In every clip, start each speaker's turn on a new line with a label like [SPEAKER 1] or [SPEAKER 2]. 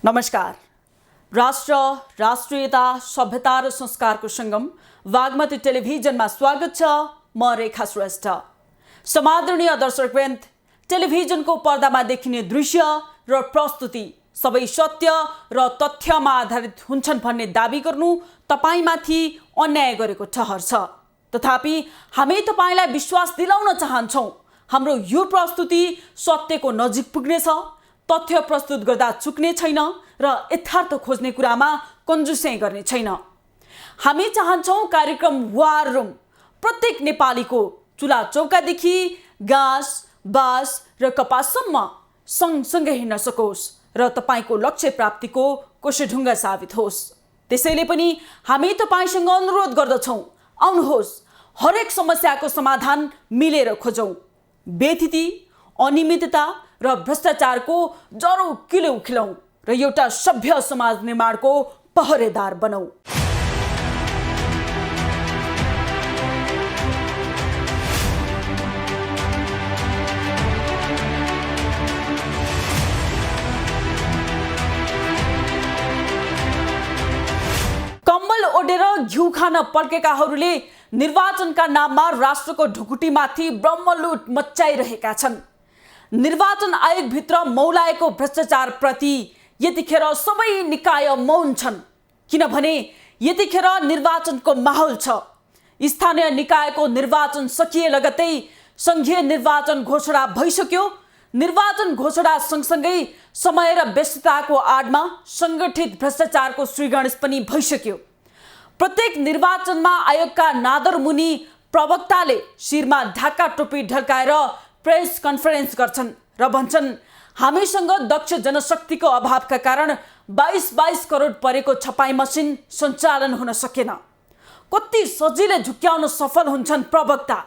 [SPEAKER 1] नमस्कार। राष्ट्र, राष्ट्रियता, सभ्यता र संस्कारको संगम वाग्मती टेलिभिजनमा स्वागत छ। म रेखा श्रेष्ठ। समादरणीय दर्शकवृन्द, टेलिभिजनको पर्दामा देखिने दृश्य र प्रस्तुति सबै सत्य र तथ्यमा आधारित हुन्छन् भन्ने दाबी गर्नु तपाईमाथि अन्याय गरेको ठहर छ। तथापि हामी तपाईलाई विश्वास दिलाउन चाहन्छौं, हाम्रो यो प्रस्तुति सत्यको नजिक पुग्नेछ, तथ्य प्रस्तुत गर्दा चुक्ने छैन र यथार्थ खोज्ने कुरामा कन्जुसै गर्ने छैन। हामी चाहन्छौं कार्यक्रम वार रुम प्रत्येक नेपालीको चुला चौकादेखि गाँस, बाँस र कपाससम्म सँगसँगै हिँड्न सकोस् र तपाईको लक्ष्य प्राप्तिको कोषढुङ्गा साबित होस्। त्यसैले पनि हामी तपाईसँग अनुरोध गर्दछौं, आउनुहोस् हरेक समस्याको समाधान मिलेर खोजौं। बेथिति, अनियमितता र भ्रष्टाचारको जरो खिलौँ र एउटा सभ्य समाज निर्माणको पहरेदार बनौं। कम्बल ओढेर घिउ खान पड्केकाहरूले निर्वाचनका नाममा राष्ट्रको ढुकुटीमाथि ब्रह्मलुट मच्चाइरहेका छन्। निर्वाचन आयोगभित्र मौलाएको भ्रष्टाचार प्रति यतिखेर सबै निकाय मौन छन्, किनभने यतिखेर निर्वाचनको माहौल छ। स्थानीय निकायको निर्वाचन सकिए लगत्तै संघीय निर्वाचन घोषणा भइसक्यो। निर्वाचन घोषणा सँगसँगै समय र व्यस्तताको आडमा संगठित भ्रष्टाचारको श्रीगणेश पनि भइसक्यो। प्रत्येक निर्वाचनमा आयोगका नादरमुनि प्रवक्ताले शिरमा ढाका टोपी ढल्काएर प्रेस कन्फरेन्स गर्छन् र भन्छन्, हामीसँग दक्ष जनशक्तिको अभावका कारण 22 करोड परेको छपाई मसिन सञ्चालन हुन सकेन। कति सजिलै झुक्क्याउन सफल हुन्छन् प्रवक्ता।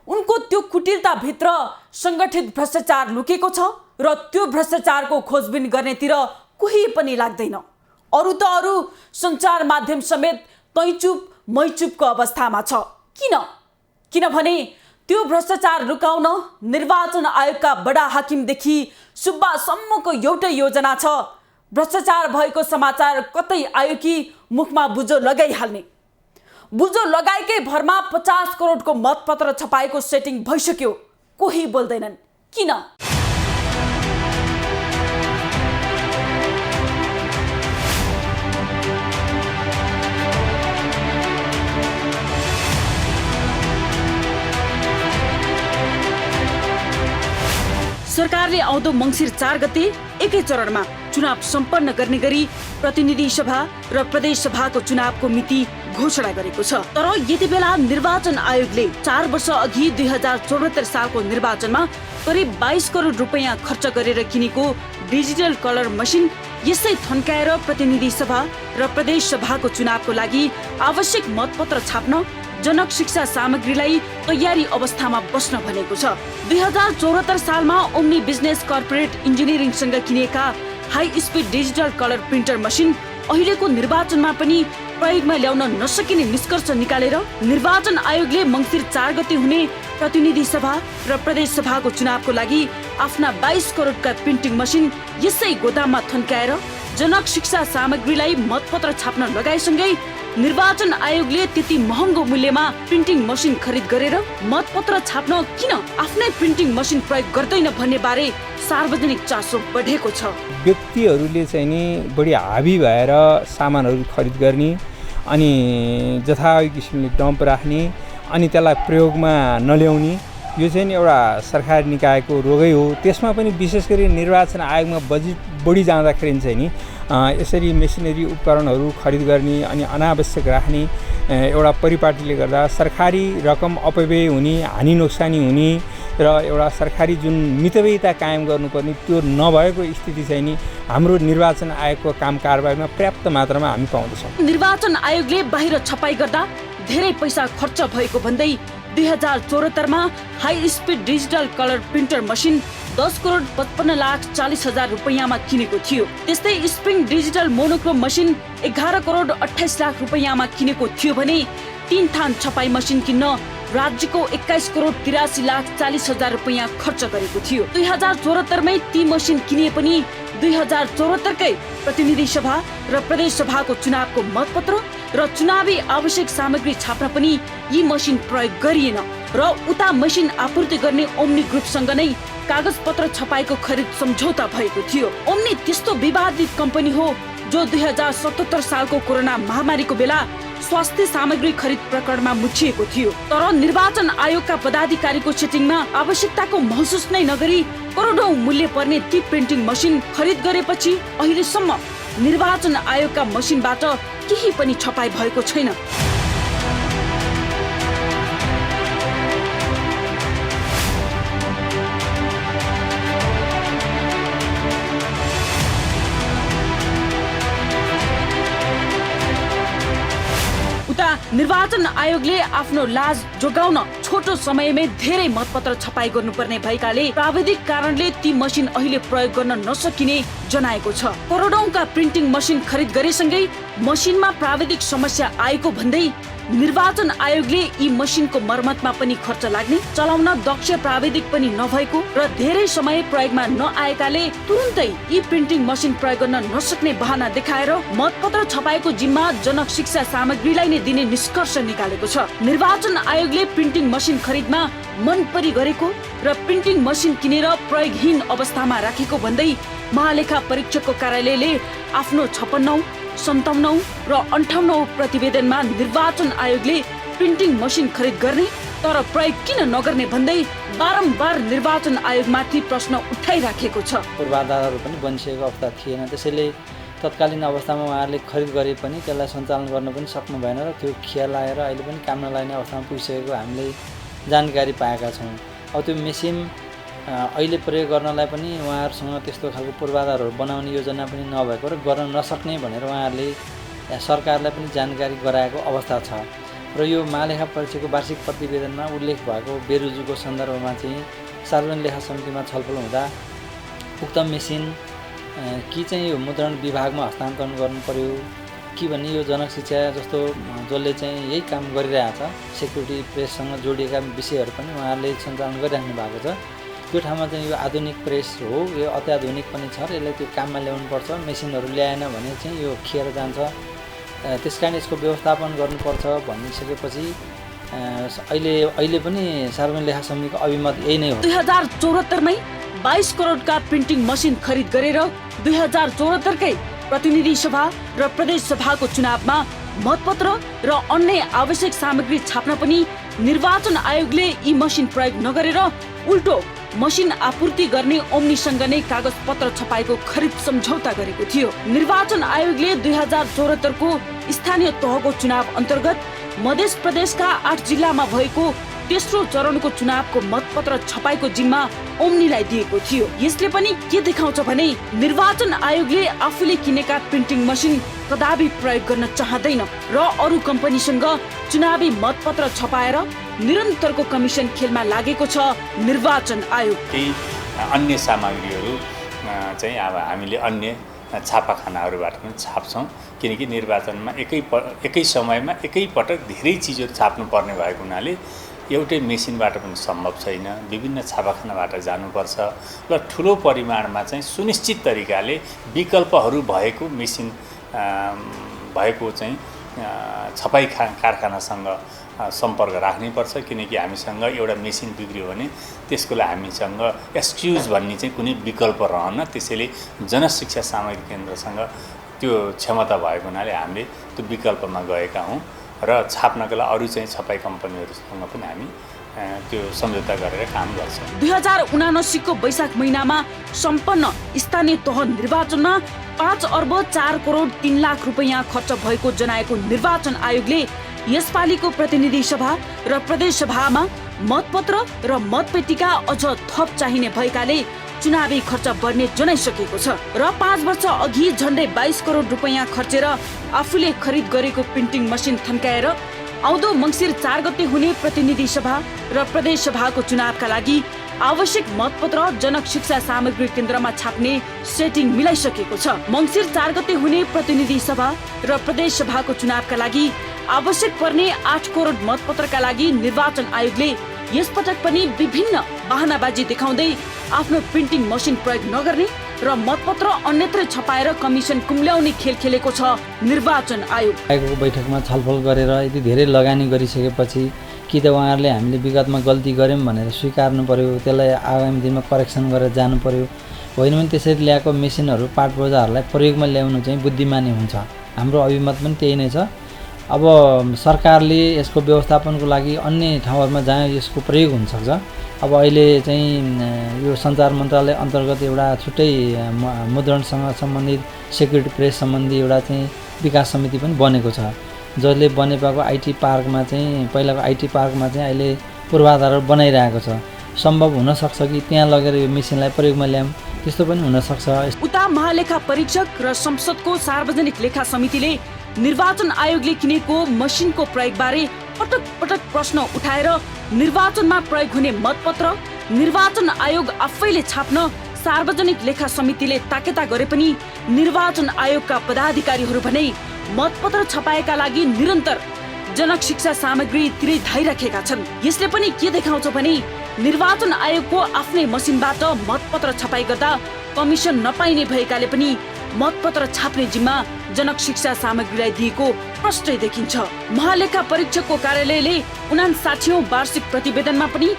[SPEAKER 1] उनको त्यो कुटिरताभित्र संगठित भ्रष्टाचार लुकेको छ र त्यो भ्रष्टाचारको खोजबिन गर्नेतिर कोही पनि लाग्दैन। अरू त अरू सञ्चार माध्यम समेत तैचुप मैचुपको अवस्थामा छ। किनभने त्यो भ्रष्टाचार लुकाउन निर्वाचन आयोगका बडा हाकिमदेखि सुब्बासम्मको एउटै योजना छ, भ्रष्टाचार भएको समाचार कतै आयो कि मुखमा बुझो लगाइहाल्ने। बुझो लगाएकै भरमा 50 करोडको मतपत्र छपाएको सेटिङ भइसक्यो। कोही बोल्दैनन्। किन? सरकारले आउँदो मङ्सिर 4 गते एकै चरणमा चुनाव सम्पन्न गर्ने गरी प्रतिनिधि सभा र प्रदेश सभाको चुनावको मिति घोषणा गरेको छ। तर यति बेला निर्वाचन आयोगले 4 वर्ष अघि 2074 सालको निर्वाचनमा करिब 22 करोड रुपैयाँ खर्च गरेर किनेको डिजिटल कलर मसिन यसै थन्काएर प्रतिनिधि सभा र प्रदेश सभाको चुनावको लागि आवश्यक मतपत्र छाप्न जनक शिक्षा सामग्रीलाई तयारी अवस्थामा बस्न भनेको छ। 2074 सालमा ओम्नी बिजनेस कर्पोरेट इन्जिनियरिङसँग किनेका high speed digital colour printer machine अहिलेको निर्वाचनमा पनि प्रयोगमा ल्याउन नसकिने निष्कर्ष निकालेर निर्वाचन आयोगले मङ्सिर 4 गते हुने प्रतिनिधि सभा र प्रदेश सभाको चुनावको लागि आफ्ना 22 करोडका प्रिन्टिङ मसिन यसै गोदाममा थन्काएर जनक शिक्षा सामग्रीलाई मतपत्र छाप्न लगाएसँगै निर्वाचन आयोगले त्यति महँगो मूल्यमा प्रिन्टिङ मसिन खरिद गरेर मतपत्र छाप्न किन आफ्नै प्रिन्टिङ मसिन प्रयोग गर्दैन भन्ने बारे सार्वजनिक चासो बढेको छ।
[SPEAKER 2] व्यक्तिहरूले चाहिँ नि बढी हाबी भएर सामानहरू खरिद गर्ने अनि जथाभावी किसिमले डम्प राख्ने अनि त्यसलाई प्रयोगमा नल्याउने, यो चाहिँ नि एउटा सरकारी निकायको रोगै हो। त्यसमा पनि विशेष गरी निर्वाचन आयोगमा बजेट बढी जाँदाखेरि चाहिँ नि यसरी मेसिनरी उपकरणहरू खरिद गर्ने अनि अनावश्यक राख्ने एउटा परिपाटीले गर्दा सरकारी रकम अपव्यय हुने, हानि नोक्सानी हुने र एउटा सरकारी जुन मितव्ययिता कायम गर्नुपर्ने त्यो नभएको स्थिति चाहिँ नि हाम्रो निर्वाचन आयोगको काम कारबाहीमा पर्याप्त मात्रामा हामी पाउँदछौँ।
[SPEAKER 1] निर्वाचन आयोगले बाहिर छपाई गर्दा धेरै पैसा खर्च भएको भन्दै 2074 मा high speed digital colour printer machine 10 crore 55 lakh 40 हजार रुपैयाँमा किनेको थियो। त्यस्तै spring digital monochrome machine 11 crore 28 lakh रुपैयाँमा किनेको थियो भने 3 थान छपाई मसिन किन्न राज्यको 21 करोड 83,40,000 रुपैयाँ खर्च गरेको थियो। 2074मै ती मसिन किनिए पनि 2074कै प्रतिनिधि सभा र प्रदेश सभाको चुनावको मतपत्र र चुनावी आवश्यक सामग्री छाप्न पनि यी मसिन प्रयोग गरिएन र उता मसिन आपूर्ति गर्ने ओम्नी ग्रुपसँग नै कागजपत्र छपाईको खरिद सम्झौता भएको थियो। ओम्नी त्यस्तो विवादित कम्पनी हो जो 2077 सालको कोरोना महामारीको बेला स्वास्थ्य सामग्री खरिद प्रकरणमा मुछिएको थियो। तर निर्वाचन आयोगका पदाधिकारीको सेटिङमा आवश्यकताको महसुस नै नगरी करोडौं मूल्य पर्ने ती प्रिन्टिङ मसिन खरिद गरेपछि अहिलेसम्म निर्वाचन आयोगका मसिनबाट केही पनि छपाई भएको छैन। निर्वाचन आयोगले आफ्नो लाज जोगाउन छोटो समयमै धेरै मतपत्र छपाई गर्नुपर्ने भएकाले प्राविधिक कारणले ती मसिन अहिले प्रयोग गर्न नसकिने जनाएको छ। करोडौंका प्रिन्टिङ मसिन खरिद गरेसँगै मसिनमा प्राविधिक समस्या आएको भन्दै निर्वाचन आयोगले यी मसिनको मर्मतमा पनि खर्च लाग्ने, चलाउन दक्ष प्राविधिक पनि नभएको र धेरै समय प्रयोगमा नआएकाले तुरुन्तै यी प्रिन्टिङ मसिन प्रयोग गर्न नसक्ने बहाना देखाएर मतपत्र छपाईको जिम्मा जनक शिक्षा सामग्रीलाई नै दिने निष्कर्ष निकालेको छ। निर्वाचन आयोगले प्रिन्टिङ मसिन खरिदमा मन परी गरेको र प्रिन्टिङ मसिन किनेर प्रयोगहीन अवस्थामा राखेको भन्दै महालेखा परीक्षकको कार्यालयले आफ्नो 56औं, 57औं र 58औं प्रतिवेदनमा निर्वाचन आयोगले प्रिन्टिङ मसिन खरिद गर्ने तर प्रयोग किन नगर्ने भन्दै बारम्बार निर्वाचन आयोगमाथि प्रश्न उठाइराखेको छ।
[SPEAKER 3] पूर्वाधारहरू पनि बनिसकेको अवस्था थिएन, त्यसैले तत्कालीन अवस्थामा उहाँहरूले खरिद गरे पनि त्यसलाई सञ्चालन गर्न पनि सक्नु भएन र त्यो खिया लाएर अहिले पनि काम नलाग्ने अवस्थामा पुगिसकेको हामीले जानकारी पाएका छौँ। अब त्यो मेसिन अहिले प्रयोग गर्नलाई पनि उहाँहरूसँग त्यस्तो खालको पूर्वाधारहरू बनाउने योजना पनि नभएको र गर्न नसक्ने भनेर उहाँहरूले सरकारलाई पनि जानकारी गराएको अवस्था छ र यो महालेखा परीक्षकको वार्षिक प्रतिवेदनमा उल्लेख भएको बेरुजुको सन्दर्भमा चाहिँ सार्वजनिक लेखा समितिमा छलफल हुँदा उक्त मेसिन कि चाहिँ यो मुद्रण विभागमा हस्तान्तरण गर्नु पर्यो कि भन्ने यो जनक शिक्षा जस्तो जसले चाहिँ यही काम गरिरहेछ सेक्युरिटी प्रेससँग जोडिएका विषयहरू पनि उहाँहरूले सञ्चालन गरिराख्नु भएको छ। त्यो ठाउँमा चाहिँ यो आधुनिक प्रेस हो, यो अत्याधुनिक पनि छ र यसलाई त्यो काममा ल्याउनुपर्छ। मेसिनहरू ल्याएन भने चाहिँ यो खिएर जान्छ, त्यस कारण यसको व्यवस्थापन गर्नुपर्छ भनिसकेपछि अहिले पनि सार्वजनिक लेखा समितिको अभिमत यही नै हो।
[SPEAKER 1] 2074मै 22 करोडका प्रिन्टिङ मसिन खरिद गरेर 2074कै प्रतिनिधि सभा र प्रदेश सभाको चुनावमा मतपत्र र अन्य आवश्यक सामग्री छाप्न पनि निर्वाचन आयोगले यी मसिन प्रयोग नगरेर उल्टो मसिन आपूर्ति गर्ने ओम्नीसँग नै कागज पत्र छपाईको खरिद सम्झौता गरेको थियो। निर्वाचन आयोगले 2074को स्थानीय तहको चुनाव अन्तर्गत मध्य प्रदेशका 8 जिल्लामा भएको तेस्रो चरणको चुनावको मतपत्र छपाईको जिम्मा ओम्नीलाई दिएको थियो। यसले पनि के देखाउँछ भने निर्वाचन आयोगले आफूले किनेका प्रिन्टिङ मसिन कदापि प्रयोग गर्न चाहदैन र अरू कम्पनीसँग चुनावी मतपत्र छपाएर निरन्तरको कमिसन खेलमा लागेको छ निर्वाचन आयोग।
[SPEAKER 4] केही अन्य सामग्रीहरू चाहिँ अब हामीले अन्य छापाखानाहरूबाट पनि छाप्छौँ, किनकि निर्वाचनमा एकै समयमा एकैपटक धेरै चिजहरू छाप्नु पर्ने भएको हुनाले एउटै मेसिनबाट पनि सम्भव छैन, विभिन्न छापाखानाबाट जानुपर्छ र ठुलो परिमाणमा चाहिँ सुनिश्चित तरिकाले विकल्पहरू भएको मेसिन भएको चाहिँ छपाई कारखानासँग सम्पर्क राख्नैपर्छ, किनकि हामीसँग एउटा मेसिन बिग्रियो भने त्यसको लागि हामीसँग एक्सक्युज भन्ने चाहिँ कुनै विकल्प रहन। त्यसैले जनशिक्षा सामग्री केन्द्रसँग त्यो क्षमता भएको हुनाले हामीले त्यो विकल्पमा गएका हौँ र छाप्नका लागि अरू चाहिँ छपाई कम्पनीहरूसँग पनि हामी त्यो सम्झौता गरेर काम गर्छौँ।
[SPEAKER 1] 2079को वैशाख महिनामा सम्पन्न स्थानीय तह निर्वाचनमा 5 अर्ब 4 करोड 3 लाख रुपैयाँ खर्च भएको जनाएको निर्वाचन आयोगले यसपालिको प्रतिनिधि सभा र प्रदेश सभामा मतपत्र र मतपेटिका अझ थप चाहिने भएकाले चुनावी खर्च बढ्ने जनाइसकेको छ र 5 वर्ष अघि झन्डै 22 करोड रुपैयाँ खर्चेर आफूले खरिद गरेको प्रिन्टिङ मसिन थन्काएर आउँदो मङ्सिर 4 गते हुने प्रतिनिधि सभा र प्रदेश सभाको चुनावका लागि आवश्यक मतपत्र जनक शिक्षा सामग्री केन्द्रमा छाप्ने सेटिङ मिलाइसकेको छ। मङ्सिर 4 गते हुने प्रतिनिधि सभा र प्रदेश सभाको चुनावका लागि आवश्यक पर्ने 8 करोड मतपत्रका लागि निर्वाचन आयोगले यसपटक पनि विभिन्न बहानाबाजी देखाउँदै आफ्नो प्रिन्टिङ मसिन प्रयोग नगर्ने र मतपत्र अन्यत्र छपाएर कमिसन कुम्ल्याउने खेल खेलेको छ निर्वाचन आयोग।
[SPEAKER 3] आयोगको बैठकमा छलफल गरेर यदि धेरै लगानी गरिसकेपछि कि त उहाँहरूले हामीले विगतमा गल्ती गऱ्यौँ भनेर स्वीकार्नु पर्यो, त्यसलाई आगामी दिनमा करेक्सन गरेर जानु पर्यो। होइन भने त्यसरी ल्याएको मेसिनहरू पाटबोजाहरूलाई प्रयोगमा ल्याउनु चाहिँ बुद्धिमानी हुन्छ। हाम्रो अभिमत पनि त्यही नै छ। अब सरकारले यसको व्यवस्थापनको लागि अन्य ठाउँहरूमा जहाँ यसको प्रयोग हुनसक्छ, अब अहिले चाहिँ यो सञ्चार मन्त्रालय अन्तर्गत एउटा छुट्टै मुद्रणसँग सम्बन्धित सेक्युरिटी प्रेस सम्बन्धी एउटा चाहिँ विकास समिति पनि बनेको छ, जसले बनेपाको आइटी पार्कमा चाहिँ पहिलाको आइटी पार्कमा चाहिँ अहिले पूर्वाधारहरू बनाइरहेको छ। सम्भव हुनसक्छ कि त्यहाँ लगेर यो मेसिनलाई प्रयोगमा ल्याऊँ, त्यस्तो पनि हुनसक्छ।
[SPEAKER 1] उता महालेखा परीक्षक र संसदको सार्वजनिक लेखा समितिले निर्वाचन आयोगले किनेको मसिनको प्रयोगबारे पटक पटक प्रश्न उठाएर निर्वाचनमा प्रयोग हुने मतपत्र निर्वाचन आयोग आफैले छाप्न सार्वजनिक लेखा समितिले ताकेता गरे पनि निर्वाचन आयोगका पदाधिकारीहरू भने मतपत्र छपाएका लागि निरन्तर जनक शिक्षा सामग्री तिरै धाइराखेका छन्। यसले पनि के देखाउँछ भने निर्वाचन आयोगको आफ्नै मसिनबाट मतपत्र छपाई गर्दा कमिसन नपाइने भएकाले पनि मतपत्र छाप्ने जिम्मा जनक शिक्षा सामग्रीलाई दिएको प्रष्टै देखिन्छ। महालेखा परीक्षकको कार्यालयले 59औं वार्षिक प्रतिवेदनमा पनि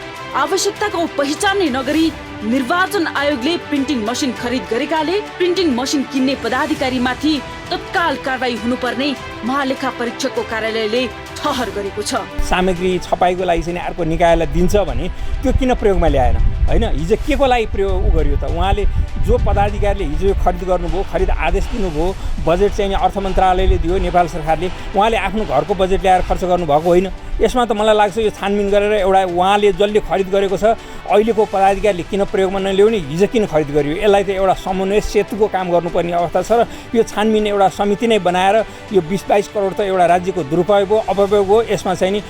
[SPEAKER 1] आवश्यकताको पहिचान नै नगरी निर्वाचन आयोगले प्रिन्टिङ मसिन खरिद गरेकाले प्रिन्टिङ मसिन किन्ने पदाधिकारीमाथि तत्काल कारबाही हुनुपर्ने महालेखा परीक्षकको कार्यालयले ठहर गरेको छ।
[SPEAKER 2] सामग्री छपाईको लागि चाहिँ अर्को निकायलाई दिन्छ भने त्यो किन प्रयोगमा ल्याएन? होइन, हिजो के को लागि प्रयोग गरियो त? उहाँले जो पदाधिकारीले हिजो खरिद गर्नुभयो, खरिद आदेश दिनुभयो, बजेट चाहिँ अर्थ मन्त्रालयले दियो, नेपाल सरकारले, उहाँले आफ्नो घरको बजेट ल्याएर खर्च गर्नुभएको होइन। यसमा त मलाई लाग्छ यो छानबिन गरेर एउटा उहाँले जसले खरिद गरेको छ अहिलेको पदाधिकारीले किन प्रयोगमा नल्याउने, हिजो किन खरिद गरियो, यसलाई त एउटा समन्वय सेतुको काम गर्नुपर्ने अवस्था छ र यो छानबिन एउटा समिति नै बनाएर यो 20-22 करोड त एउटा राज्यको दुरुपयोग हो, अपप्रयोग हो, यसमा चाहिँ नि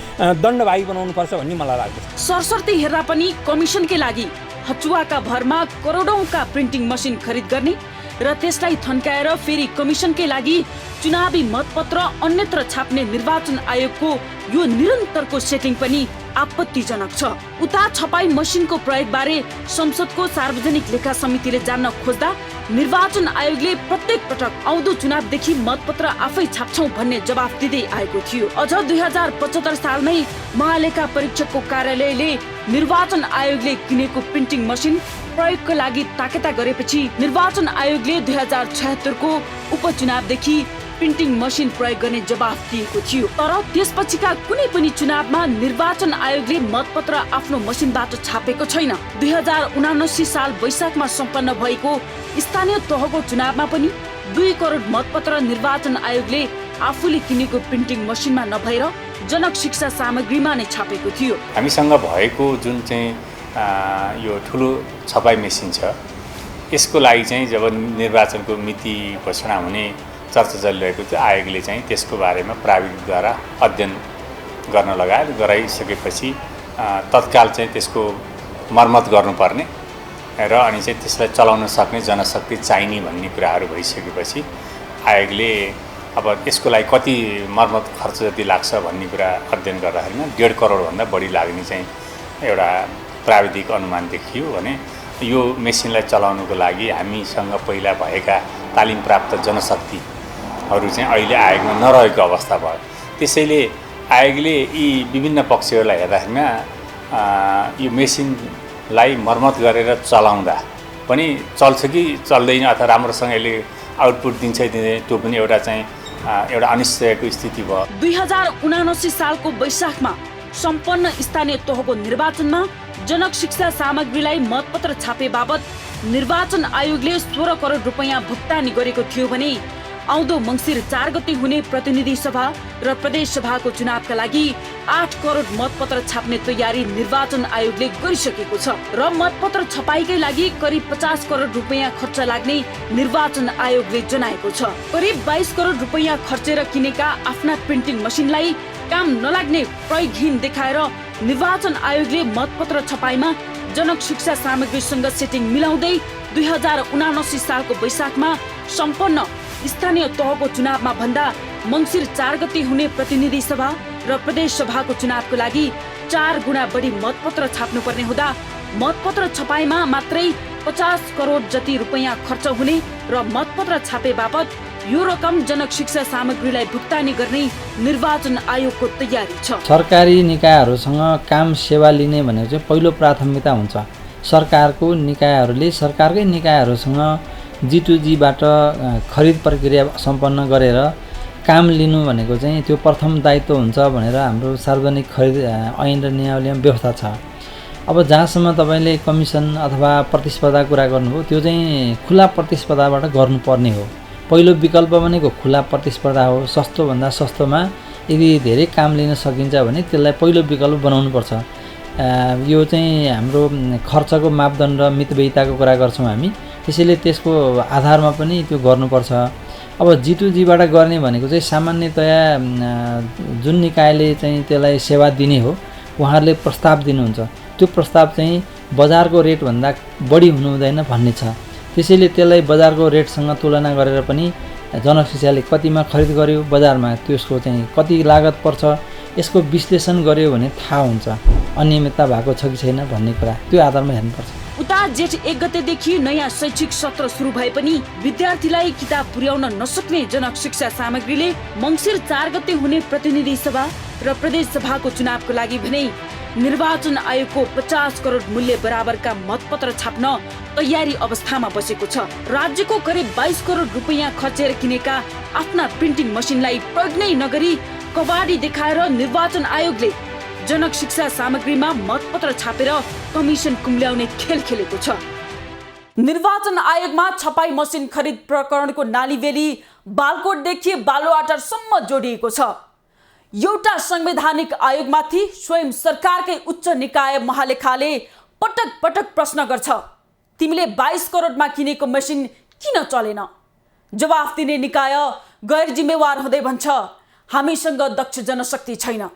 [SPEAKER 2] दण्डभागी बनाउनुपर्छ भन्ने मलाई लाग्छ।
[SPEAKER 1] सरसर्ती हेर्दा पनि कमिसनकै लागि हचुवाका भरमा करोडौंका प्रिन्टिङ मसिन खरिद गर्ने र त्यसलाई थन्काएर फेरि कमिसनकै लागि चुनावी मतपत्र अन्यत्र छाप्ने निर्वाचन आयोगको यो निरन्तरको सेटिङ पनि आपत्तिजनक छ। उता छपाई मसिनको प्रयोगबारे संसदको सार्वजनिक लेखा समितिले जान्न खोज्दा निर्वाचन आयोगले प्रत्येक पटक आउँदो चुनावदेखि मतपत्र आफै छाप्छौं भन्ने जवाफ दिँदै आएको थियो। अझ 2075 सालमै महालेखा परीक्षकको कार्यालयले निर्वाचन आयोगले किनेको प्रिन्टिङ मसिन प्रयोगको लागि ताकेता गरेपछि निर्वाचन आयोगले 2076 को उपचुनावदेखि प्रिन्टिङ मसिन प्रयोग गर्ने जवाफ दिएको थियो। तर त्यसपछिका कुनै पनि चुनावमा निर्वाचन आयोगले मतपत्र आफ्नो मसिनबाट छापेको छैन। 2079 साल वैशाखमा सम्पन्न भएको स्थानीय तहको चुनावमा पनि 2 करोड मतपत्र निर्वाचन आयोगले आफूले किनेको प्रिन्टिङ मसिनमा नभएर जनक शिक्षा सामग्रीमा नै छापेको थियो।
[SPEAKER 4] हामीसँग भएको जुन चाहिँ यो ठुलो छपाई मेसिन छ, यसको लागि चाहिँ जब निर्वाचनको मिति घोषणा हुने चर्चा चलिरहेको थियो, आयोगले चाहिँ त्यसको बारेमा प्राविधिकद्वारा अध्ययन गर्न लगायो। गराइसकेपछि तत्काल चाहिँ त्यसको मर्मत गर्नुपर्ने र अनि चाहिँ त्यसलाई चलाउन सक्ने जनशक्ति चाहिने भन्ने कुराहरू भइसकेपछि आयोगले अब यसको लागि कति मर्मत खर्च जति लाग्छ भन्ने कुरा अध्ययन गर्दाखेरिमा 1.5 करोडभन्दा बढी लाग्ने चाहिँ एउटा प्राविधिक अनुमान देखियो। भने यो मेसिनलाई चलाउनुको लागि हामीसँग पहिला भएका तालिम प्राप्त जनशक्तिहरू चाहिँ अहिले आयोगमा नरहेको अवस्था भयो। त्यसैले आयोगले यी विभिन्न पक्षहरूलाई हेर्दाखेरिमा यो मेसिनलाई मर्मत गरेर चलाउँदा पनि चल्छ कि चल्दैन अथवा राम्रोसँग यसले आउटपुट दिन्छ दिँदैन, त्यो पनि एउटा चाहिँ एउटा अनिश्चयको स्थिति भयो।
[SPEAKER 1] 2079 सालको वैशाखमा सम्पन्न स्थानीय तहको निर्वाचनमा जनक शिक्षा सामग्रीलाई मतपत्र छापे बाबत निर्वाचन आयोगले 16 करोड रुपैयाँ भुक्तानी गरेको थियो भने आउँदो मङ्सिर 4 गते हुने प्रतिनिधि सभा र प्रदेश सभाको चुनावका लागि 8 करोड मतपत्र छाप्ने तयारी निर्वाचन आयोगले गरिसकेको छ र मतपत्र छपाईकै लागि करिब 50 करोड रुपैयाँ खर्च लाग्ने निर्वाचन आयोगले जनाएको छ। करिब 22 करोड रुपैयाँ खर्चेर किनेका आफ्ना प्रिन्टिङ मसिनलाई काम नलाग्ने प्रयोगहीन देखाएर निर्वाचन आयोगले मतपत्र छपाईमा जनक शिक्षा सामग्रीसँग सेटिङ मिलाउँदै 2079 सालको वैशाखमा सम्पन्न स्थानीय तहको चुनावमा भन्दा मङ्सिर 4 गते हुने प्रतिनिधि सभा र प्रदेश सभाको चुनावको लागि 4 गुणा बढी मतपत्र छाप्नुपर्ने हुँदा मतपत्र छपाईमा मात्रै 50 करोड जति रुपैयाँ खर्च हुने र मतपत्र छापे बापत यो रकम जनक शिक्षा सामग्रीलाई भुक्तानी गर्ने निर्वाचन आयोगको तयारी छ।
[SPEAKER 3] सरकारी निकायहरूसँग काम सेवा लिने भनेको चाहिँ पहिलो प्राथमिकता हुन्छ। सरकारको निकायहरूले सरकारकै निकायहरूसँग G2Gबाट खरिद प्रक्रिया सम्पन्न गरेर काम लिनु भनेको चाहिँ त्यो प्रथम दायित्व हुन्छ भनेर हाम्रो सार्वजनिक खरिद ऐन र नियमावलीमा व्यवस्था छ। अब जहाँसम्म तपाईँले कमिसन अथवा प्रतिस्पर्धा कुरा गर्नुभयो त्यो चाहिँ खुला प्रतिस्पर्धाबाट गर्नुपर्ने हो। पहिलो विकल्प भनेको खुला प्रतिस्पर्धा हो। सस्तोभन्दा सस्तोमा यदि धेरै काम लिन सकिन्छ भने त्यसलाई पहिलो विकल्प बनाउनुपर्छ। यो चाहिँ हाम्रो खर्चको मापदण्ड र मितव्ययिताको कुरा गर्छौँ हामी, त्यसैले त्यसको आधारमा पनि त्यो गर्नुपर्छ। अब G2Gबाट गर्ने भनेको चाहिँ सामान्यतया जुन निकायले चाहिँ त्यसलाई सेवा दिने हो उहाँहरूले प्रस्ताव दिनुहुन्छ, त्यो प्रस्ताव चाहिँ बजारको रेटभन्दा बढी हुनु हुँदैन भन्ने छ। त्यसैले त्यसलाई बजारको रेटसँग तुलना गरेर पनि जनक शिक्षाले कतिमा खरिद गर्यो, बजारमा त्यसको चाहिँ कति लागत पर्छ, यसको विश्लेषण गर्यो भने थाहा हुन्छ अनियमितता भएको छ कि छैन भन्ने कुरा, त्यो आधारमा हेर्नुपर्छ।
[SPEAKER 1] उता जेठ 1 गतेदेखि नयाँ शैक्षिक सत्र सुरु भए पनि विद्यार्थीलाई किताब पुर्याउन नसक्ने जनक शिक्षा सामग्रीले मङ्सिर 4 गते हुने प्रतिनिधि सभा र प्रदेश सभाको चुनावको लागि भने निर्वाचन आयोगको 50 करोड मूल्य बराबरका मतपत्र छाप्न तयारी अवस्थामा बसेको छ। राज्यको करिब 22 करोड रुपैयाँ खर्चेर किनेका आफ्ना प्रिन्टिङ मसिनलाई प्रयोग नै नगरी कबाडी देखाएर निर्वाचन आयोगले जनक शिक्षा सामग्रीमा मतपत्र छापेर कमिसन कुम्ल्याउने खेल खेलेको छ। निर्वाचन आयोगमा छपाई मसिन खरिद प्रकरणको नालीबेली बालकोटदेखि बालुवाटारसम्म जोडिएको छ। एउटा संवैधानिक आयोगमाथि स्वयं सरकारकै उच्च निकाय महालेखाले पटक पटक प्रश्न गर्छ, तिमीले 22 करोडमा किनेको मसिन किन चलेन? जवाफ दिने निकाय गैर जिम्मेवार हुँदै भन्छ, हामीसँग दक्ष जनशक्ति छैन।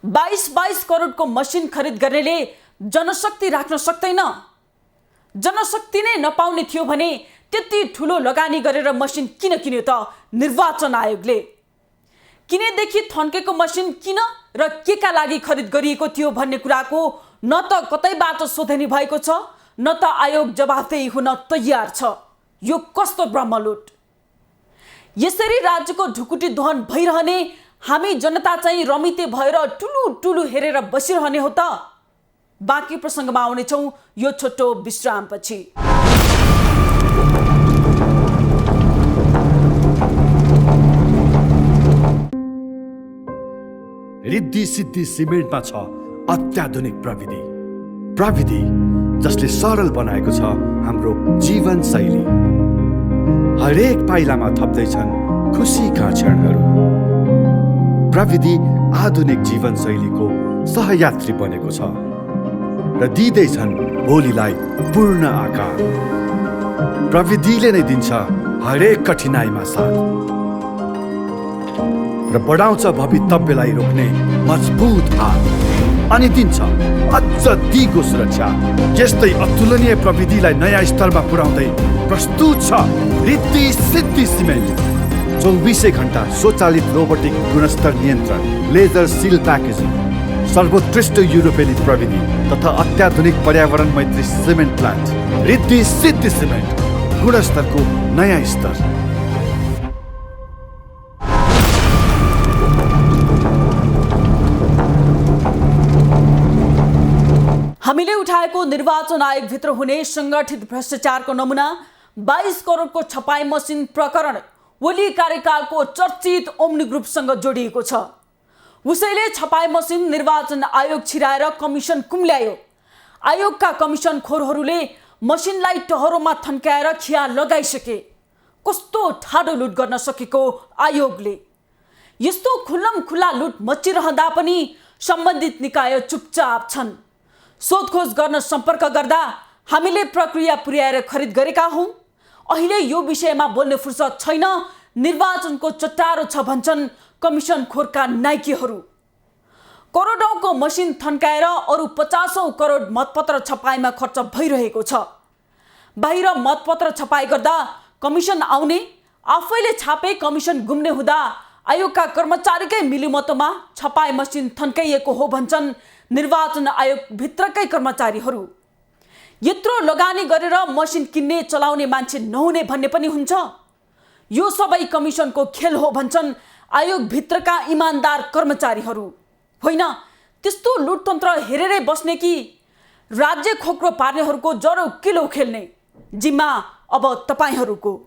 [SPEAKER 1] 22 करोडको मसिन खरिद गर्नेले जनशक्ति राख्न सक्दैन। जनशक्ति नै नपाउने थियो भने त्यति ठुलो लगानी गरेर मसिन किन किन्यो त निर्वाचन आयोगले? किनेदेखि थन्केको मसिन किन र केका लागि खरिद गरिएको थियो भन्ने कुराको न त कतैबाट सोधनी भएको छ, न त आयोग जवाफदेही हुन तयार छ। यो कस्तो ब्रह्मलुट! यसरी राज्यको ढुकुटी दोहन भइरहने हामी जनता चाहिँ रमिते भएर टुलु टुलु हेरेर बसिरहने हो त? बाँकी प्रसङ्गमा आउनेछौँ यो छोटो विश्रामपछि।
[SPEAKER 5] रिद्धि सिद्धि सिमेन्टमा छ अत्याधुनिक प्रविधि जसले सरल बनाएको छ हाम्रो जीवन शैली। हरेक पाइलामा थप्दैछन् खुसीका क्षणहरू। प्रविधि आधुनिक जीवन शैलीको सहयात्री बनेको छ र दिँदैछन् भोलिलाई पूर्ण आकार। प्रविधिले नै दिन्छ हरेक कठिनाइमा साथ र बढाउँछ भवितव्यलाई रोक्ने मजबुत हात अनि दिन्छ अझ दिगो सुरक्षा। यस्तै अतुलनीय प्रविधिलाई नयाँ स्तरमा पुर्याउँदै प्रस्तुत छ रिद्धि सिद्धि सिमेन्ट। 24 घण्टा स्वचालित रोबोटिक गुणस्तर नियन्त्रण, लेजर सिल प्याकेजिङ, सर्वोत्कृष्ट युरोपेली प्रविधि तथा अत्याधुनिक पर्यावरण मैत्री cement plant. Riddhi Siddhi cement, गुणस्तरको नयाँ स्तर।
[SPEAKER 1] हामीले उठाएको निर्वाचन आयोगभित्र हुने संगठित भ्रष्टाचारको नमुना 22 करोडको छपाई मसिन प्रकरण ओली कार्यकालको चर्चित ओम्नी ग्रुपसँग जोडिएको छ। उसैले छपाई मसिन निर्वाचन आयोग छिराएर कमिसन कुम्ल्यायो। आयोगका कमिसन खोरहरूले मसिनलाई टहरोमा थन्काएर खिया लगाइसके। कस्तो ठाडो लुट गर्न सकेको आयोगले! यस्तो खुल्लम खुल्ला लुट मचिरहँदा पनि सम्बन्धित निकाय चुपचाप छन्। सोधखोज गर्न सम्पर्क गर्दा हामीले प्रक्रिया पुर्याएर खरिद गरेका हौं, अहिले यो विषयमा बोल्ने फुर्सद छैन, निर्वाचनको चट्टारो छ भन्छन् कमिसन खोरका नाइकेहरू। करोडौंको मसिन थन्काएर अरु 50औं करोड मतपत्र छपाईमा खर्च भइरहेको छ। बाहिर मतपत्र छपाई गर्दा कमिसन आउने, आफैले छापे कमिसन गुम्ने हुँदा आयोगका कर्मचारीकै मिलिमतोमा छपाई मसिन थन्काइएको हो भन्छन् निर्वाचन आयोगभित्रकै कर्मचारीहरू। यत्रो लगानी गरेर मसिन किन्ने चलाउने मान्छे नहुने भन्ने पनि हुन्छ। यो सबै कमिसनको खेल हो भन्छन् आयोगभित्रका इमान्दार कर्मचारीहरू। होइन, त्यस्तो लुटतन्त्र हेरेरै बस्ने कि राज्य खोक्रो पार्नेहरूको जरो किलो खेल्ने जिम्मा अब तपाईहरूको।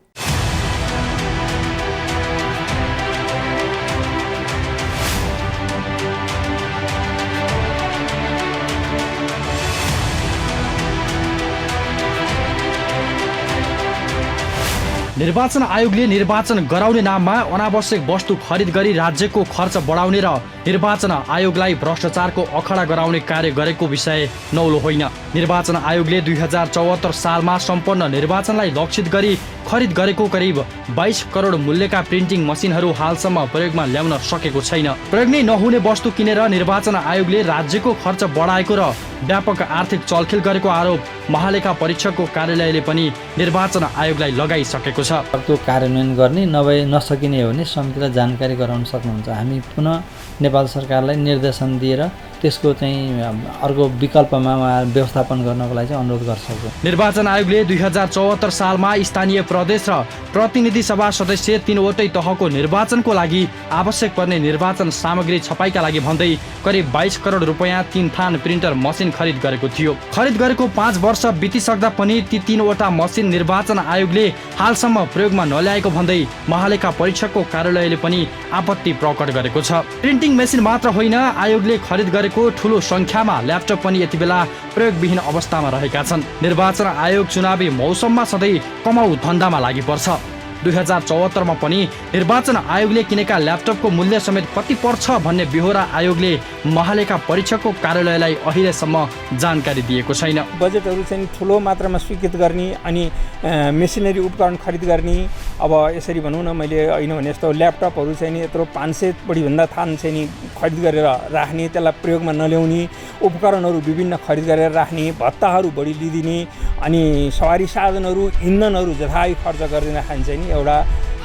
[SPEAKER 6] निर्वाचन आयोगले निर्वाचन गराउने नाममा अनावश्यक वस्तु खरिद गरी राज्यको खर्च बढाउने र निर्वाचन आयोगलाई भ्रष्टाचारको अखडा गराउने कार्य गरेको विषय नौलो होइन। निर्वाचन आयोगले 2074 सालमा सम्पन्न निर्वाचनलाई लक्षित गरी खरिद गरेको करिब 22 करोड मूल्यका प्रिन्टिङ मसिनहरू हालसम्म प्रयोगमा ल्याउन सकेको छैन। प्रयोग नै नहुने वस्तु किनेर निर्वाचन आयोगले राज्यको खर्च बढाएको र व्यापक आर्थिक चलखेल गरेको आरोप महालेखा परीक्षकको कार्यालयले पनि निर्वाचन आयोगलाई लगाइसकेको छ।
[SPEAKER 3] त्यो कार्यान्वयन गर्ने नभए नसकिने हो भने समितिलाई जानकारी गराउन सक्नुहुन्छ। हामी पुनः नेपाल सरकारलाई निर्देशन दिएर त्यसको चाहिँ अर्को विकल्पमा व्यवस्थापन गर्नको लागि चाहिँ अनुरोध गर्न सक्छौँ।
[SPEAKER 6] निर्वाचन आयोगले 2074 सालमा स्थानीय प्रदेश र प्रतिनिधि सभा सदस्य 3वटै तहको निर्वाचनको लागि आवश्यक पर्ने निर्वाचन सामग्री छपाईका लागि भन्दै करिब 22 करोड रुपैयाँ 3 थान प्रिन्टर मसिन खरिद गरेको थियो। खरिद गरेको 5 वर्ष बितिसक्दा पनि ती 3वटा मसिन निर्वाचन आयोगले हालसम्म प्रयोगमा नल्याएको भन्दै महालेखा परीक्षकको कार्यालयले पनि आपत्ति प्रकट गरेको छ। प्रिन्टिङ मेसिन मात्र होइन, आयोगले खरिद गरेको ठूलो संख्यामा ल्यापटप पनि यति बेला प्रयोगविहीन अवस्थामा रहेका छन्। निर्वाचन आयोग चुनावी मौसममा सधैँ कमाउ धन्दामा लागि पर्छ। 2074 मा पनि निर्वाचन आयोगले किनेका ल्यापटपको मूल्य समेत कति पर्छ भन्ने बेहोरा आयोगले महालेखा परीक्षकको कार्यालयलाई अहिलेसम्म जानकारी दिएको छैन।
[SPEAKER 2] बजेटहरू चाहिँ ठुलो मात्रामा स्वीकृत गर्ने अनि मेसिनरी उपकरण खरिद गर्ने, अब यसरी भनौँ न, मैले होइन भने यस्तो ल्यापटपहरू चाहिँ नि यत्रो 500 बढीभन्दा थान चाहिँ नि खरिद गरेर राख्ने, त्यसलाई प्रयोगमा नल्याउने, उपकरणहरू विभिन्न खरिद गरेर राख्ने, भत्ताहरू बढी लिदिने अनि सवारी साधनहरू इन्धनहरू जथाभावी खर्च गरिदिन खान्छ नि एउटा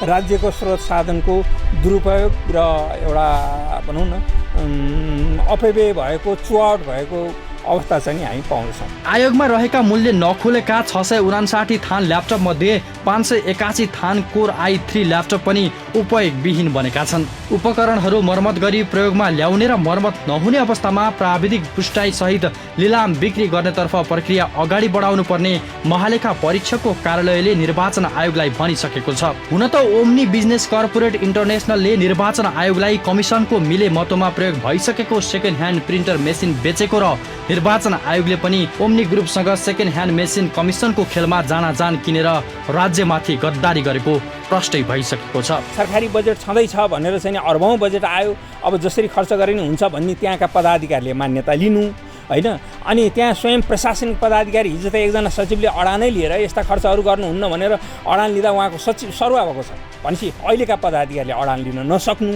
[SPEAKER 2] राज्यको स्रोत साधनको दुरुपयोग र एउटा भनौँ न अपव्यय भएको, चुहावट भएको अवस्था चाहिँ हामी पाउँछौँ।
[SPEAKER 6] आयोगमा रहेका मूल्य नखुलेका 659 थान ल्यापटप मध्ये 581 थान कोर i3 ल्यापटप पनि उपयोगविहीन बनेका छन्। उपकरणहरू मर्मत गरी प्रयोगमा ल्याउने र मर्मत नहुने अवस्थामा प्राविधिक पुष्टाइ सहित लिलाम बिक्री गर्नेतर्फ प्रक्रिया अगाडि बढाउनु पर्ने महालेखा परीक्षकको कार्यालयले निर्वाचन आयोगलाई भनिसकेको छ। हुन त ओम्नी बिजनेस कर्पोरेट इन्टरनेसनलले निर्वाचन आयोगलाई कमिसनको मिले मतोमा प्रयोग भइसकेको सेकेन्ड ह्यान्ड प्रिन्टर मेसिन बेचेको र निर्वाचन आयोगले पनि ओम्नी ग्रुपसँग सेकेन्ड ह्यान्ड मेसिन कमिसनको खेलमा जानाजान किनेर राज्यमाथि गद्दारी गरेको प्रष्टै भइसकेको छ।
[SPEAKER 2] सरकारी बजेट छँदैछ भनेर चाहिँ अर्बौँ बजेट आयो, अब जसरी खर्च गरे नि हुन्छ भन्ने त्यहाँका पदाधिकारीले मान्यता लिनु होइन। अनि त्यहाँ स्वयं प्रशासनिक पदाधिकारी हिजो त एकजना सचिवले अडानै लिएर यस्ता खर्चहरू गर्नुहुन्न भनेर अडान लिँदा उहाँको सचिव सरुवा भएको छ भनेपछि अहिलेका पदाधिकारीले अडान लिन नसक्नु,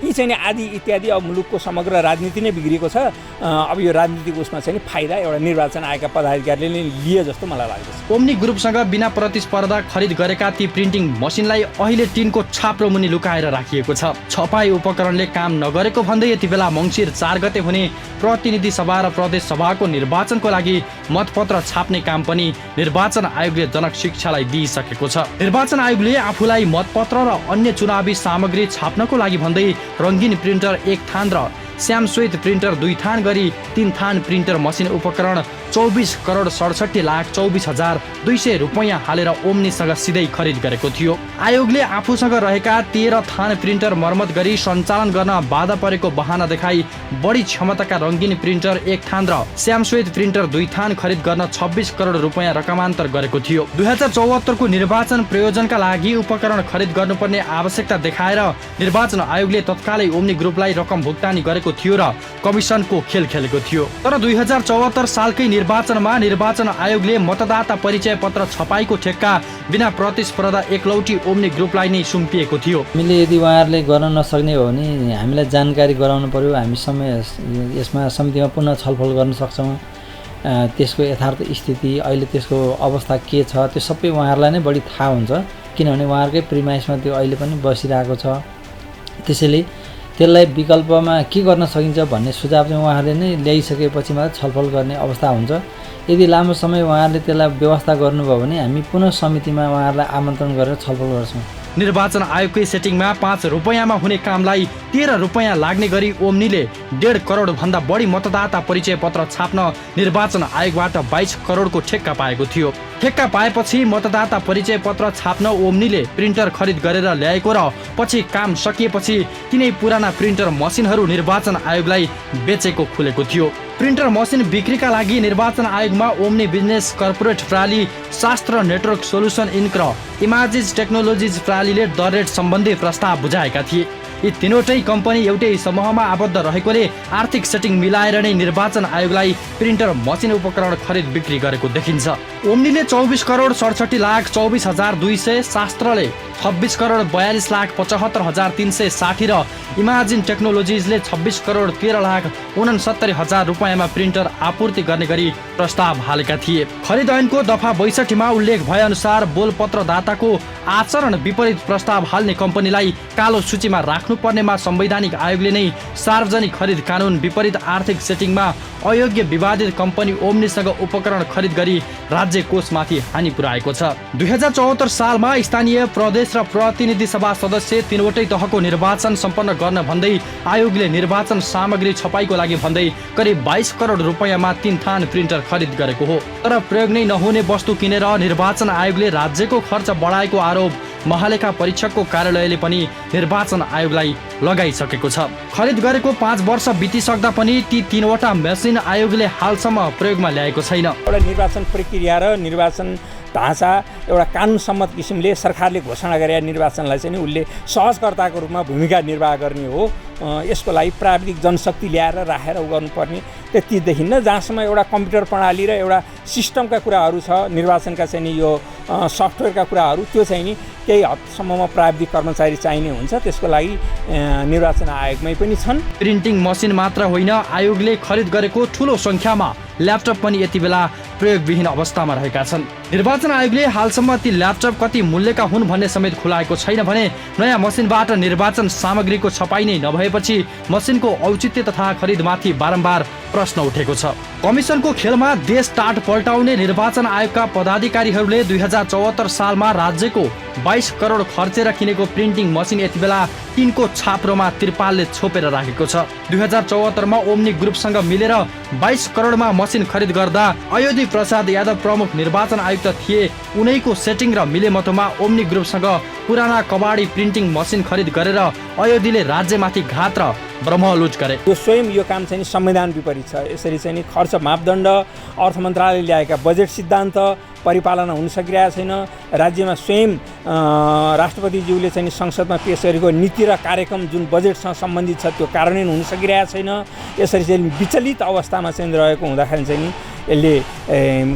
[SPEAKER 2] यी चाहिँ आदि इत्यादि अब मुलुकको समग्र राजनीति नै बिग्रिएको छ। अब यो राजनीतिक उसमा चाहिँ फाइदा एउटा निर्वाचन आयोगका पदाधिकारीले लिए जस्तो मलाई लाग्छ।
[SPEAKER 6] ओम्नी ग्रुपसँग बिना प्रतिस्पर्धा खरिद गरेका ती प्रिन्टिङ मसिनलाई अहिले टिनको छाप्रो मुनि लुकाएर राखिएको छ। छपाई उपकरणले काम नगरेको भन्दै यति बेला मङ्सिर 4 गते हुने प्रतिनिधि सभा र प्रदेश सभाको निर्वाचनको लागि मतपत्र छाप्ने काम पनि निर्वाचन आयोगले जनक शिक्षालाई दिइसकेको छ। निर्वाचन आयोगले आफूलाई मतपत्र र अन्य चुनावी सामग्री छाप्नको लागि भन्दै रङ्गीन प्रिन्टर 1 थान र श्यामश्वेत प्रिन्टर 2 थान गरी 3 थान प्रिन्टर मसिन उपकरण 24 करोड 67,24,200 रुपैयाँ हालेर ओम्नीसँग सिधै खरिद गरेको थियो। आयोगले आफूसँग रहेका 13 थान प्रिन्टर मर्मत गरी सञ्चालन गर्न बाधा परेको बहाना देखाई बढी क्षमताका रङ्गीन प्रिन्टर 1 थान र श्यामश्वेत प्रिन्टर 2 थान खरिद गर्न 26 करोड रुपैयाँ रकमान्तर गरेको थियो। 2074 को निर्वाचन प्रयोजनका लागि उपकरण खरिद गर्नुपर्ने आवश्यकता देखाएर निर्वाचन आयोगले तत्कालै ओम्नी ग्रुपलाई रकम भुक्तानी गरेको थियो र कमिसनको खेल खेलेको थियो। तर 2074 सालकै निर्वाचनमा निर्वाचन आयोगले मतदाता परिचय पत्र छपाईको ठेक्का बिना प्रतिस्पर्धा एकलौटी ओम्नी ग्रुपलाई नै सुम्पिएको थियो।
[SPEAKER 3] हामीले यदि उहाँहरूले गर्न नसक्ने हो भने हामीलाई जानकारी गराउनु पर्यो। हामी यसमा समितिमा पुनः छलफल गर्न सक्छौँ। त्यसको यथार्थ स्थिति अहिले त्यसको अवस्था के छ त्यो सबै उहाँहरूलाई नै बढी थाहा हुन्छ, किनभने उहाँहरूकै प्रिमाइसमा त्यो अहिले पनि बसिरहेको छ। त्यसैले त्यसलाई विकल्पमा के गर्न सकिन्छ भन्ने सुझाव चाहिँ उहाँहरूले नै ल्याइसकेपछि मात्र छलफल गर्ने अवस्था हुन्छ। यदि लामो समय उहाँहरूले त्यसलाई व्यवस्था गर्नुभयो भने हामी पुनः समितिमा उहाँहरूलाई आमन्त्रण गरेर छलफल गर्छौँ।
[SPEAKER 6] निर्वाचन आयोगकै सेटिङमा 5 रुपैयाँमा हुने कामलाई 13 रुपैयाँ लाग्ने गरी ओम्नीले 1.5 करोड भन्दा बढी मतदाता परिचय पत्र छाप्न निर्वाचन आयोगबाट 22 करोडको ठेक्का पाएको थियो। ठेक्का पाएपछि मतदाता परिचय पत्र छाप्न ओम्नीले प्रिन्टर खरिद गरेर ल्याएको र पछि काम सकिएपछि तिनै पुराना प्रिन्टर मसिनहरू निर्वाचन आयोगलाई बेचेको खुलेको थियो। प्रिन्टर मसिन बिक्रीका लागि निर्वाचन आयोगमा ओम्नी बिजनेस कर्पोरेट प्राली, शास्त्र नेटवर्क सोल्युसन इन्क र इमाजिज टेक्नोलोजिज प्रालीले दर रेट सम्बन्धी प्रस्ताव बुझाएका थिए। यी तीनवटै कम्पनी एउटै समूहमा आबद्ध रहेकोले आर्थिक सेटिङ मिलाएर नै निर्वाचन आयोगलाई प्रिन्टर मसिन उपकरण खरिद बिक्री गरेको देखिन्छ। ओम्नीले 24 करोड 67 लाख 24,200, शास्त्रले 26 करोड 42 लाख 75,360 र इमाजिन टेक्नोलोजिजले 26 करोड 13 लाख 69,000 रुपैयाँमा प्रिन्टर आपूर्ति गर्ने गरी प्रस्ताव हालेका थिए। खरिद ऐनको दफा 62 मा उल्लेख भएअनुसार बोलपत्रदाताको आचरण विपरीत प्रस्ताव हाल्ने कम्पनीलाई कालो सूचीमा राख्नुपर्नेमा संवैधानिक आयोगले नै सार्वजनिक खरिद कानुन विपरीत आर्थिक सेटिङमा अयोग्य विवादित कम्पनी ओम्नीसँग उपकरण खरिद गरी राज्य कोषमाथि हानि पुर्याएको छ। 2074 सालमा स्थानीय प्रदेश र प्रतिनिधि सभा सदस्य तीनवटै तहको निर्वाचन सम्पन्न गर्न भन्दै आयोगले निर्वाचन सामग्री छपाईको लागि भन्दै करिब 22 करोड रुपैयाँमा 3 थान प्रिन्टर खरिद गरेको हो। तर प्रयोग नै नहुने वस्तु किनेर निर्वाचन आयोगले राज्यको खर्च बढाएको आरोप महालेखा परीक्षकको कार्यालयले पनि निर्वाचन आयोगलाई लगाइसकेको छ। खरिद गरेको 5 वर्ष बितिसक्दा पनि ती 3वटा मेसिन आयोगले हालसम्म प्रयोगमा ल्याएको छैन।
[SPEAKER 2] एउटा निर्वाचन प्रक्रिया र निर्वाचन ढाँचा एउटा कानुन सम्मत किसिमले सरकारले घोषणा गरे निर्वाचनलाई चाहिँ उसले सहजकर्ताको रूपमा भूमिका निर्वाह गर्ने हो। यसको लागि प्राविधिक जनशक्ति ल्याएर राखेर गर्नुपर्ने त्यति देखिन्न। जहाँसम्म एउटा कम्प्युटर प्रणाली र एउटा सिस्टमका कुराहरू छ, निर्वाचनका चाहिँ यो सफ्टवेयरका कुराहरू, त्यो चाहिँ नि केही हदसम्ममा प्राविधिक कर्मचारी चाहिने हुन्छ। त्यसको लागि निर्वाचन आयोगमै पनि छन्।
[SPEAKER 6] प्रिन्टिङ मसिन मात्र होइन, आयोगले खरिद गरेको ठुलो सङ्ख्यामा ल्यापटप पनि यति बेला प्रयोगविहीन अवस्थामा रहेका छन्। निर्वाचन आयोगले हालसम्म ती ल्यापटप कति मूल्यका हुन् भन्ने समेत खुलाएको छैन भने नयाँ मसिनबाट निर्वाचन सामग्रीको छपाई नै नभएपछि मसिनको औचित्य तथा खरिदमाथि बारम्बार प्रश्न उठेको छ। कमिसनको खेलमा देश टाट पल्टाउने निर्वाचन आयोगका पदाधिकारीहरूले 2074 सालमा राज्यको 22 करोड खर्चेर किनेको प्रिन्टिङ मसिन यति बेला तिनको छाप्रोमा तिरपालले छोपेर राखेको छ। 2074 मा ओम्नी ग्रुपसँग मिलेर 22 करोडमा मसिन खरिद गर्दा अयोधी प्रसाद यादव प्रमुख निर्वाचन आयुक्त थिए। उनैको सेटिङ र मिलेमतोमा ओम्नी ग्रुपसँग पुराना कबाडी प्रिन्टिङ मसिन खरिद गरेर अयोधीले राज्यमाथि घात र ब्रह्मलुट गरे।
[SPEAKER 2] यो स्वयं यो काम चाहिँ संविधान विपरीत छ। यसरी चाहिँ खर्च मापदण्ड, अर्थ मन्त्रालयले ल्याएका बजेट सिद्धान्त परिपालना हुन सकिरहेको छैन। राज्यमा स्वयं राष्ट्रपतिज्यूले चाहिँ संसदमा पेश गरेको नीति र कार्यक्रम जुन बजेटसँग सम्बन्धित छ त्यो कार्यान्वयन हुन सकिरहेको छैन। यसरी चाहिँ विचलित अवस्थामा चाहिँ रहेको हुँदाखेरि चाहिँ यसले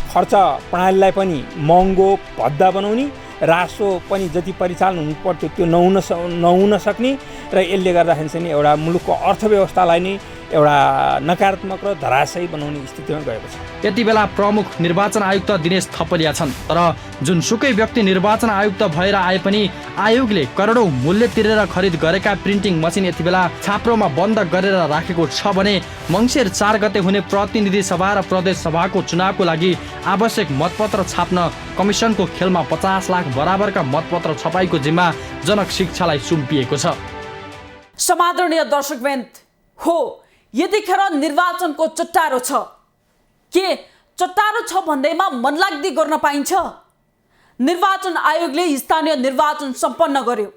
[SPEAKER 2] खर्च प्रणालीलाई पनि महँगो भद्दा बनाउने, रासो पनि जति परिचालन हुनु पर्थ्यो त्यो नहुन सक्ने र यसले गर्दाखेरि चाहिँ एउटा मुलुकको अर्थव्यवस्थालाई नै एउटा नकारात्मक र धराशायी बनाउने स्थितिमा गएको छ।
[SPEAKER 6] यति बेला प्रमुख निर्वाचन आयुक्त दिनेश थपलिया छन्। तर जुनसुकै व्यक्ति निर्वाचन आयुक्त भएर आए पनि आयोगले करोडौं मूल्य तिरेर खरिद गरेका प्रिन्टिङ मसिन यति बेला छाप्रोमा बन्द गरेर राखेको छ भने मङ्सिर 4 गते हुने प्रतिनिधि सभा र प्रदेश सभाको चुनावको लागि आवश्यक मतपत्र छाप्न कमिसनको खेलमा 50 लाख बराबरका मतपत्र छपाईको जिम्मा जनक शिक्षालाई सुम्पिएको छ।
[SPEAKER 1] समादरणीय दर्शकवृन्द, हो यतिखेर निर्वाचनको चट्टारो छ। के चट्टारो छ भन्दैमा मनलाग्दी गर्न पाइन्छ? निर्वाचन आयोगले स्थानीय निर्वाचन सम्पन्न गर्यो।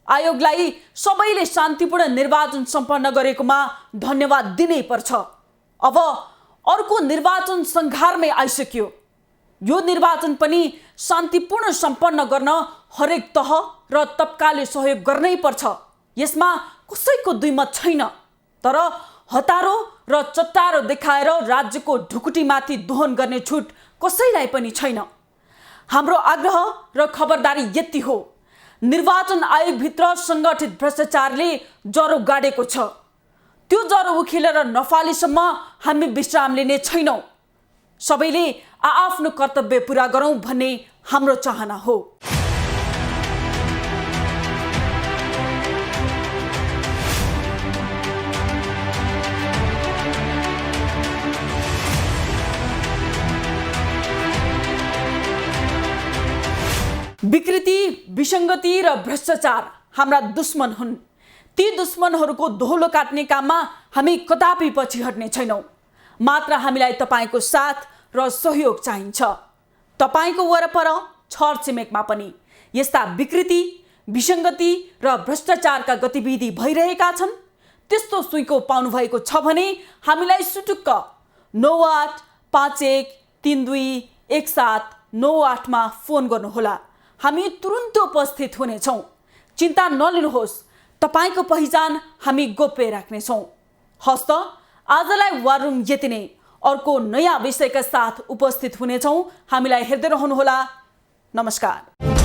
[SPEAKER 1] आयोगलाई सबैले शान्तिपूर्ण निर्वाचन सम्पन्न गरेकोमा धन्यवाद दिनै पर्छ। अब अर्को निर्वाचन सङ्घारमै आइसक्यो। यो निर्वाचन पनि शान्तिपूर्ण सम्पन्न गर्न हरेक तह र तबकाले सहयोग गर्नै पर्छ। यसमा कसैको दुई मत छैन। तर हतारो र चट्टारो देखाएर राज्यको ढुकुटीमाथि दोहन गर्ने छुट कसैलाई पनि छैन। हाम्रो आग्रह र खबरदारी यति हो, निर्वाचन आयोगभित्र सङ्गठित भ्रष्टाचारले ज्वरो गाडेको छ। त्यो ज्वरो उखेलेर नफालेसम्म हामी विश्राम लिने छैनौँ। सबैले आआफ्नो कर्तव्य पुरा गरौँ भन्ने हाम्रो चाहना हो। विकृति, विसङ्गति र भ्रष्टाचार हाम्रा दुश्मन हुन्। ती दुश्मनहरूको दोहोलो काट्ने काममा हामी कदापि पछि हट्ने छैनौँ। मात्र हामीलाई तपाईँको साथ र सहयोग चाहिन्छ। तपाईँको वरपर छरछिमेकमा पनि यस्ता विकृति, विसङ्गति र भ्रष्टाचारका गतिविधि भइरहेका छन्। त्यस्तो सुइँको पाउनुभएको छ भने हामीलाई सुटुक्क 9851321798 मा फोन गर्नुहोला। हामी तुरुन्त उपस्थित हुनेछौँ। चिन्ता नलिनुहोस्, तपाईँको पहिचान हामी गोप्य राख्नेछौँ। हस्त आजलाई वार रुम यति नै। अर्को नयाँ विषयका साथ उपस्थित हुनेछौँ। हामीलाई हेर्दै रहनुहोला। नमस्कार।